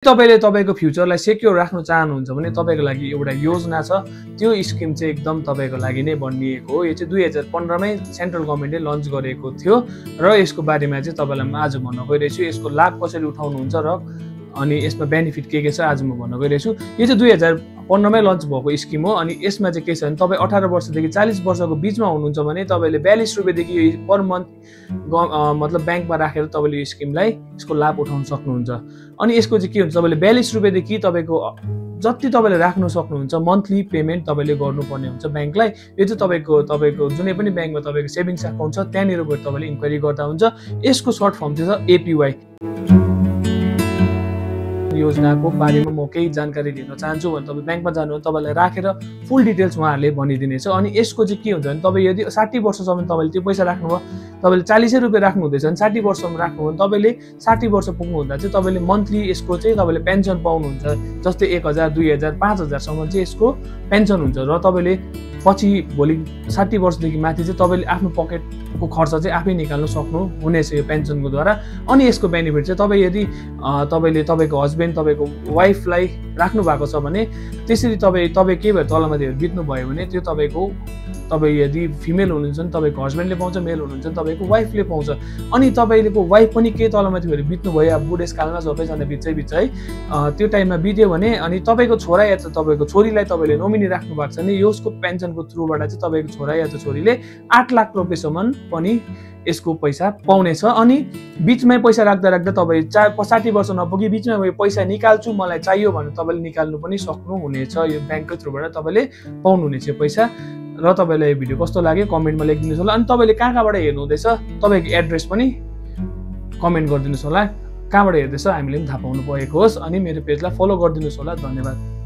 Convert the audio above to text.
तपाईले तपाईको फ्युचरलाई सेक्युर राख्न चाहनुहुन्छ भने तपाईको लागि एउटा योजना छ। त्यो स्किम चाहिँ एकदम तपाईको लागि नै बनिएको हो। यो चाहिँ 2015 मै सेन्ट्रल गभर्नमेन्टले लन्च गरेको थियो र यसको बारेमा चाहिँ तपाईलाई म आज भन्न गइरहेछु। यसको लाभ कसरी उठाउनुहुन्छ र अनि यसमा बेनिफिट के छ आज म भन्न गइरहेछु। यो चाहिँ 2015 मै लन्च भएको स्किम हो। अनि यसमा चाहिँ के छ भने तपाई 18 वर्षदेखि 40 वर्षको बीचमा हुनुहुन्छ भने तपाईले 42 रुपैयाँ देखि पर मन्थ मतलब बैंकमा राखेर तपाईले यो स्किमलाई यसको लाभ उठाउन सक्नुहुन्छ। अनि यसको चाहिँ के हुन्छ तपाईले 42 रुपैयाँ देखि तपाईको जति तपाईले राख्न सक्नुहुन्छ मन्थली पेमेन्ट तपाईले गर्नुपर्ने हुन्छ बैंकलाई। यो चाहिँ तपाईको जुनै पनि बैंकमा तपाईको सेभिङ्स अकाउन्ट छ त्यहाँनिर गएर तपाईले इन्क्वायरी गर्दा हुन्छ। यसको सर्ट फर्म चाहिँ छ एपीवाई। योजनाको बारेमा म केही जानकारी दिन चाहन्छु भने तपाईँ बैंकमा जानु भने तपाईलाई राखेर फुल डिटेल्स उहाँहरूले भनिदिनेछ। अनि यसको चाहिँ के हुन्छ भने तपाईँ यदि 60 वर्षसम्म तपाईले त्यो पैसा राख्नुभयो, तपाईले 40 रुपैयाँ राख्नु हुँदैछ भने 60 वर्षसम्म राख्नु भने तपाईले 60 वर्ष पुग्नु हुँदा चाहिँ तपाईले मन्थली यसको चाहिँ तपाईले पेन्सन पाउनुहुन्छ। जस्तै 1000, 2000, 5000 सम्म चाहिँ यसको पेन्सन हुन्छ र तपाईले पछि भोलि 60 वर्षदेखि माथि चाहिँ तपाईले आफ्नो पकेटको खर्च चाहिँ आफै निकाल्न सक्नु हुनेछ यो पेन्सनको द्वारा। अनि यसको बेनिफिट चाहिँ तपाईँ यदि तपाईले तपाईको हस्बेन्ड तपाईको वाइफलाई राख्नु भएको छ भने त्यसरी तपाईँ के भएर तलमाथि बित्नु भयो भने त्यो तपाईँ यदि फिमेल हुनुहुन्छ भने तपाईको हस्बेन्डले पाउँछ, मेल हुनुहुन्छ भने तपाईको वाइफले पाउँछ। अनि तपाईको वाइफ पनि के तलमाथि भएर बित्नु भयो अब बुढेसकालमा सबैजना बित्छ है त्यो टाइममा बित्यो भने अनि तपाईको छोरा या त तपाईको छोरीलाई तपाईले नोमिनी राख्नु भएको छ भने यसको पेन्सनको थ्रुबाट चाहिँ तपाईको छोरा या त छोरीले 8 लाख रुपैयाँसम्म पनि यसको पैसा पाउनेछ। अनि बीचमै पैसा राख्दा तपाईँ 60 वर्ष नपुगी बीचमा पैसा निकाल्छु मलाई चाहियो भने तपाईले निकाल्नु पनि सक्नुहुनेछ। यो बैंकको थ्रुबाट तपाईले पाउनुहुनेछ पैसा। र तपाईलाई यो भिडियो कस्तो लाग्यो कमेन्टमा लेखिदिनुस् होला। अनि तपाईले कहाँबाट हेर्नु हुँदैछ तपाईको एड्रेस पनि कमेन्ट गरिदिनुस् होला। कहाँबाट हेर्दैछ हामीले पनि थाहा पाउनु भएको होस्। अनि मेरो पेजलाई फलो गरिदिनुस् होला। धन्यवाद।